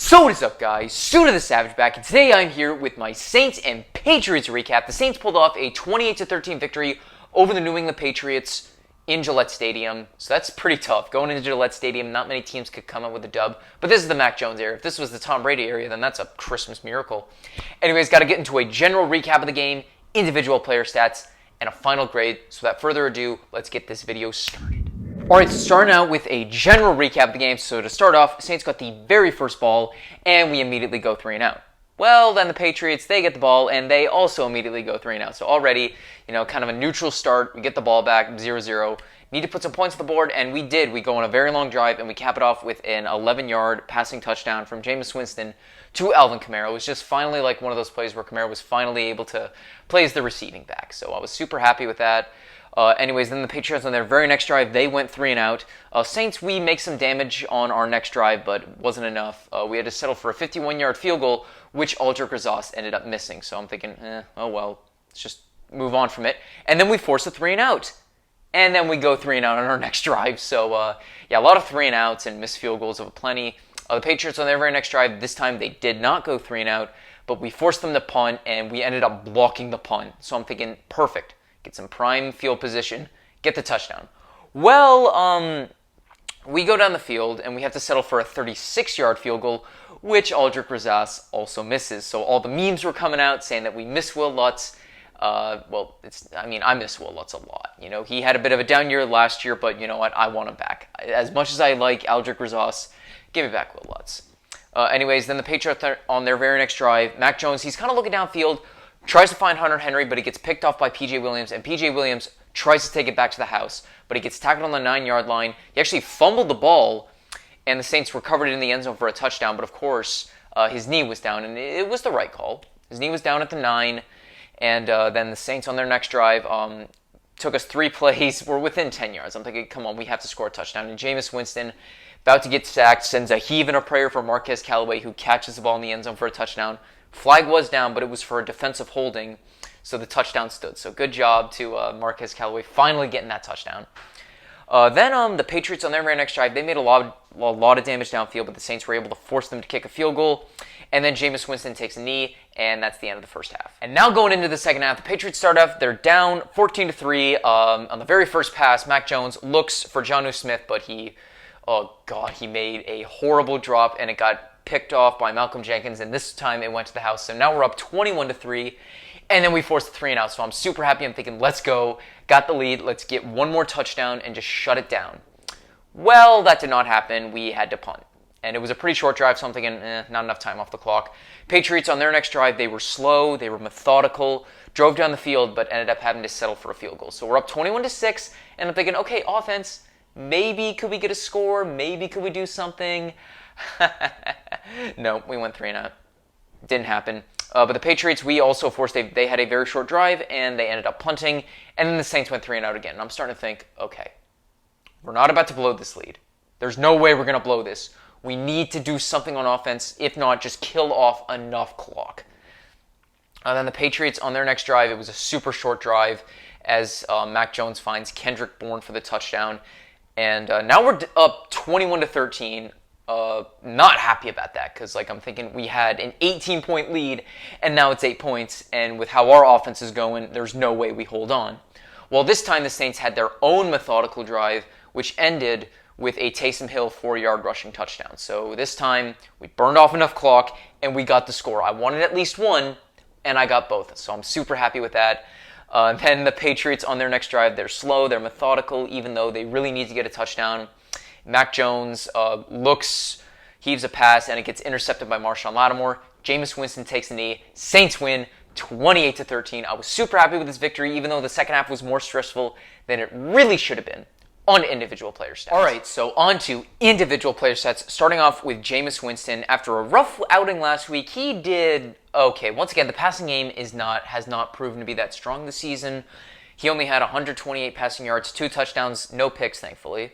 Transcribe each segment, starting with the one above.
So what is up, guys? Suda the Savage back, and today I'm here with my Saints and Patriots recap. The Saints pulled off a 28-13 victory over the New England Patriots in Gillette Stadium, so that's pretty tough. Going into Gillette Stadium, not many teams could come up with a dub, but this is the Mac Jones era. If this was the Tom Brady area, then that's a Christmas miracle. Anyways, got to get into a general recap of the game, individual player stats, and a final grade. So without further ado, let's get this video started. Alright, so starting out with a general recap of the game. So to start off, Saints got the very first ball, and we immediately go 3 and out. Well, then the Patriots, they get the ball, and they also immediately go 3 and out. So already, kind of a neutral start. We get the ball back, 0-0. Need to put some points on the board, and we did. We go on a very long drive, and we cap it off with an 11-yard passing touchdown from Jameis Winston to Alvin Kamara. It was just finally like one of those plays where Kamara was finally able to play as the receiving back. So I was super happy with that. Anyways, then the Patriots on their very next drive, they went 3 and out. Saints, we make some damage on our next drive, but it wasn't enough. We had to settle for a 51-yard field goal, which Aldrick Rosas ended up missing. So I'm thinking, oh well, let's just move on from it. And then we force a 3 and out. And then we go 3 and out on our next drive. So, a lot of 3 and outs and missed field goals of plenty. The Patriots on their very next drive, this time they did not go 3 and out, but we forced them to punt, and we ended up blocking the punt. So I'm thinking, perfect. Get some prime field position, get the touchdown. Well, we go down the field, and we have to settle for a 36-yard field goal, which Aldrick Rosas also misses. So all the memes were coming out saying that we miss Will Lutz. I miss Will Lutz a lot. He had a bit of a down year last year, but you know what? I want him back. As much as I like Aldrick Rosas, give me back Will Lutz. Anyways, then the Patriots on their very next drive, Mac Jones, he's kind of looking downfield, tries to find Hunter Henry, but he gets picked off by P.J. Williams, and P.J. Williams tries to take it back to the house, but he gets tackled on the 9-yard line. He actually fumbled the ball, and the Saints recovered it in the end zone for a touchdown, but of course, his knee was down, and it was the right call. His knee was down at the 9, and then the Saints on their next drive took us 3 plays. We're within 10 yards. I'm thinking, come on, we have to score a touchdown. And Jameis Winston, about to get sacked, sends a heave and a prayer for Marquez Callaway, who catches the ball in the end zone for a touchdown. Flag was down, but it was for a defensive holding, so the touchdown stood. So good job to Marquez Callaway finally getting that touchdown. Then the Patriots on their very next drive, they made a lot of damage downfield, but the Saints were able to force them to kick a field goal. And then Jameis Winston takes a knee, and that's the end of the first half. And now going into the second half, the Patriots start off, they're down 14-3. On the very first pass, Mac Jones looks for Jonnu Smith, but he made a horrible drop, and it got picked off by Malcolm Jenkins, and this time it went to the house. So now we're up 21-3, and then we forced the 3 and out. So I'm super happy. I'm thinking, let's go. Got the lead. Let's get one more touchdown and just shut it down. Well, that did not happen. We had to punt. And it was a pretty short drive, so I'm thinking, not enough time off the clock. Patriots on their next drive, they were slow, they were methodical, drove down the field, but ended up having to settle for a field goal. So we're up 21-6, and I'm thinking, okay, offense, maybe could we get a score? Maybe could we do something? No, we went 3 and out. Didn't happen. But the Patriots, we also forced, they had a very short drive, and they ended up punting, and then the Saints went 3 and out again. And I'm starting to think, okay, we're not about to blow this lead. There's no way we're going to blow this. We need to do something on offense. If not, just kill off enough clock. And then the Patriots on their next drive, it was a super short drive as Mac Jones finds Kendrick Bourne for the touchdown. And now we're up 21-13. Not happy about that because I'm thinking we had an 18-point lead and now it's 8 points. And with how our offense is going, there's no way we hold on. Well, this time the Saints had their own methodical drive, which ended with a Taysom Hill 4-yard rushing touchdown. So this time, we burned off enough clock, and we got the score. I wanted at least one, and I got both. So I'm super happy with that. Then the Patriots on their next drive, they're slow, they're methodical, even though they really need to get a touchdown. Mac Jones heaves a pass, and it gets intercepted by Marshawn Lattimore. Jameis Winston takes the knee. Saints win 28-13. I was super happy with this victory, even though the second half was more stressful than it really should have been. On individual player stats. All right, so on to individual player stats, starting off with Jameis Winston. After a rough outing last week, he did okay. Once again, the passing game has not proven to be that strong this season. He only had 128 passing yards, 2 touchdowns, no picks, thankfully.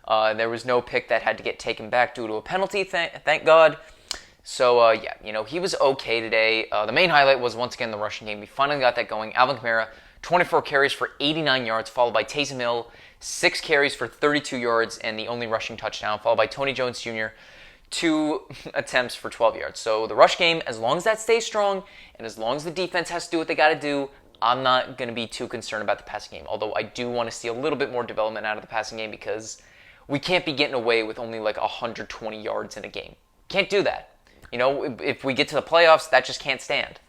There was no pick that had to get taken back due to a penalty, thank God. So, he was okay today. The main highlight was, once again, the rushing game. We finally got that going. Alvin Kamara, 24 carries for 89 yards, followed by Taysom Hill, 6 carries for 32 yards, and the only rushing touchdown, followed by Tony Jones Jr., 2 attempts for 12 yards. So the rush game, as long as that stays strong and as long as the defense has to do what they got to do, I'm not going to be too concerned about the passing game. Although I do want to see a little bit more development out of the passing game because we can't be getting away with only like 120 yards in a game. Can't do that. You know, if we get to the playoffs, that just can't stand.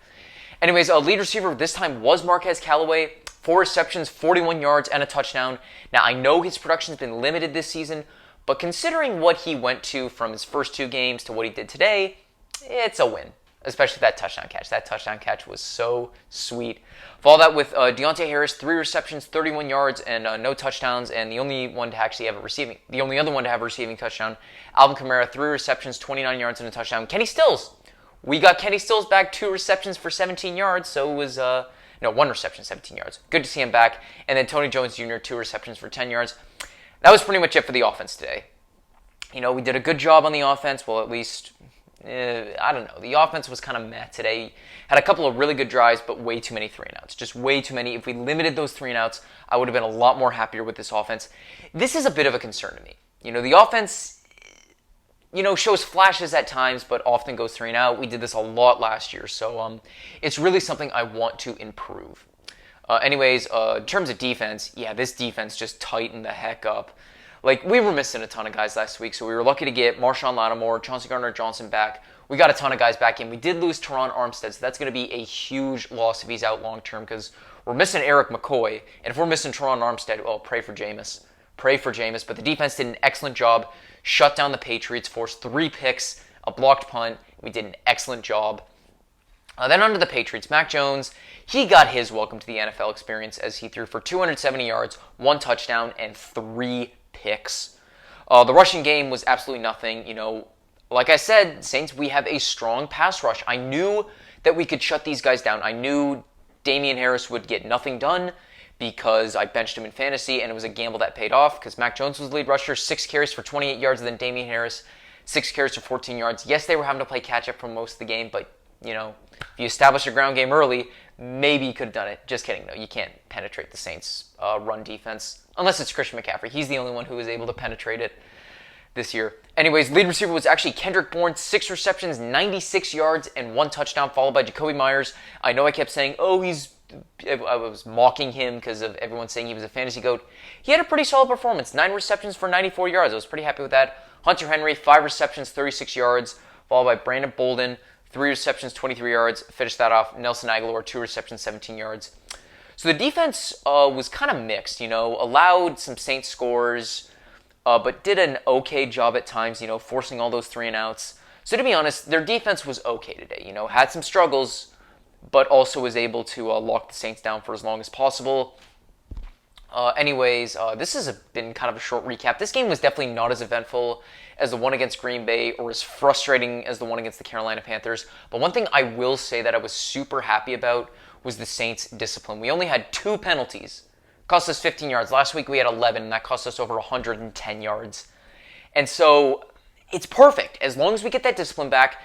Anyways, a lead receiver this time was Marquez Callaway. 4 receptions, 41 yards, and a touchdown. Now, I know his production's been limited this season, but considering what he went to from his first 2 games to what he did today, it's a win. Especially that touchdown catch. That touchdown catch was so sweet. Follow that with Deontay Harris, 3 receptions, 31 yards, and no touchdowns. And the only other one to have a receiving touchdown, Alvin Kamara, 3 receptions, 29 yards, and a touchdown. Kenny Stills. We got Kenny Stills back, 2 receptions for 17 yards. So it was 1 reception, 17 yards. Good to see him back. And then Tony Jones Jr., 2 receptions for 10 yards. That was pretty much it for the offense today. You know, we did a good job on the offense. Well, at least, I don't know. The offense was kind of meh today. Had a couple of really good drives, but way too many 3-and-outs. Just way too many. If we limited those 3-and-outs, I would have been a lot more happier with this offense. This is a bit of a concern to me. You know, the offense, shows flashes at times, but often goes 3-and-out. We did this a lot last year, so it's really something I want to improve. Anyways, in terms of defense, this defense just tightened the heck up. Like, we were missing a ton of guys last week, so we were lucky to get Marshawn Lattimore, Chauncey Gardner-Johnson back. We got a ton of guys back in. We did lose Teron Armstead, so that's going to be a huge loss if he's out long-term, because we're missing Eric McCoy, and if we're missing Teron Armstead, well, pray for Jameis. Pray for Jameis, but the defense did an excellent job, shut down the Patriots, forced 3 picks, a blocked punt. We did an excellent job. Then under the Patriots, Mac Jones, he got his welcome to the NFL experience as he threw for 270 yards, 1 touchdown, and 3 picks. The rushing game was absolutely nothing. Like I said, Saints, we have a strong pass rush. I knew that we could shut these guys down. I knew Damian Harris would get nothing done because I benched him in fantasy, and it was a gamble that paid off because Mac Jones was the lead rusher, 6 carries for 28 yards, and then Damian Harris, 6 carries for 14 yards. Yes, they were having to play catch-up for most of the game, but, if you establish a ground game early, maybe you could have done it. Just kidding. No, you can't penetrate the Saints' run defense unless it's Christian McCaffrey. He's the only one who was able to penetrate it this year. Anyways, lead receiver was actually Kendrick Bourne, 6 receptions, 96 yards, and 1 touchdown, followed by Jacoby Myers. I know I kept saying, I was mocking him because of everyone saying he was a fantasy goat. He had a pretty solid performance, 9 receptions for 94 yards. I was pretty happy with that. Hunter Henry, 5 receptions, 36 yards, followed by Brandon Bolden, 3 receptions, 23 yards. Finished that off. Nelson Aguilar, 2 receptions, 17 yards. So the defense was kind of mixed, allowed some Saints scores, but did an okay job at times, forcing all those 3-and-outs. So to be honest, their defense was okay today, had some struggles, but also was able to lock the Saints down for as long as possible. Anyways, this has been kind of a short recap. This game was definitely not as eventful as the one against Green Bay or as frustrating as the one against the Carolina Panthers. But one thing I will say that I was super happy about was the Saints' discipline. We only had 2 penalties. Cost us 15 yards. Last week we had 11, and that cost us over 110 yards. And so it's perfect. As long as we get that discipline back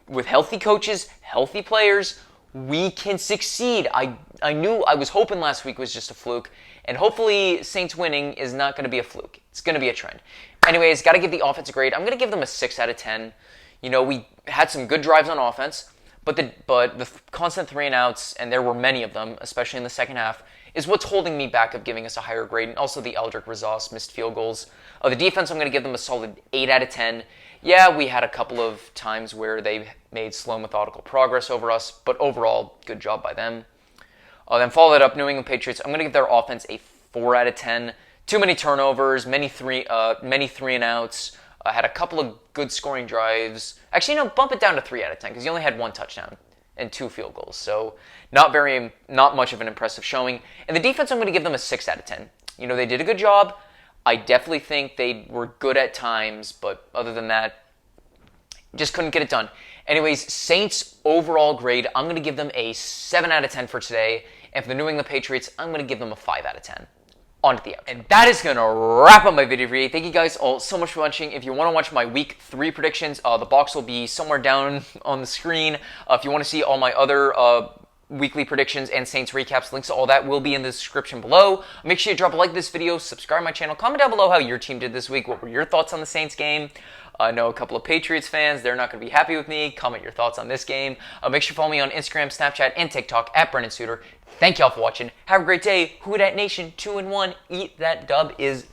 with healthy coaches, healthy players, we can succeed. I was hoping last week was just a fluke, and hopefully Saints winning is not going to be a fluke. It's going to be a trend. Anyways, got to give the offense a grade. I'm going to give them a 6 out of 10. We had some good drives on offense, but the constant 3-and-outs, and there were many of them, especially in the second half, is what's holding me back of giving us a higher grade, and also the Eldrick Razas missed field goals. The defense, I'm going to give them a solid 8 out of 10. Yeah, we had a couple of times where they made slow, methodical progress over us, but overall, good job by them. Then follow that up, New England Patriots. I'm going to give their offense a 4 out of 10. Too many turnovers, many 3-and-outs. Had a couple of good scoring drives. Actually, bump it down to 3 out of 10 because you only had 1 touchdown and 2 field goals. So not much of an impressive showing. And the defense, I'm going to give them a 6 out of 10. They did a good job. I definitely think they were good at times, but other than that, just couldn't get it done. Anyways, Saints overall grade, I'm going to give them a 7 out of 10 for today. And for the New England Patriots, I'm going to give them a 5 out of 10. On to the outro. And that is going to wrap up my video for you. Thank you guys all so much for watching. If you want to watch my week 3 predictions, the box will be somewhere down on the screen. If you want to see all my other weekly predictions and Saints recaps, links to all that will be in the description below. Make sure you drop a like to this video, subscribe to my channel, comment down below how your team did this week. What were your thoughts on the Saints game? I know a couple of Patriots fans. They're not going to be happy with me. Comment your thoughts on this game. Make sure to follow me on Instagram, Snapchat, and TikTok at Brennan Suter. Thank y'all for watching. Have a great day. Who Dat Nation 2-1. Eat that dub is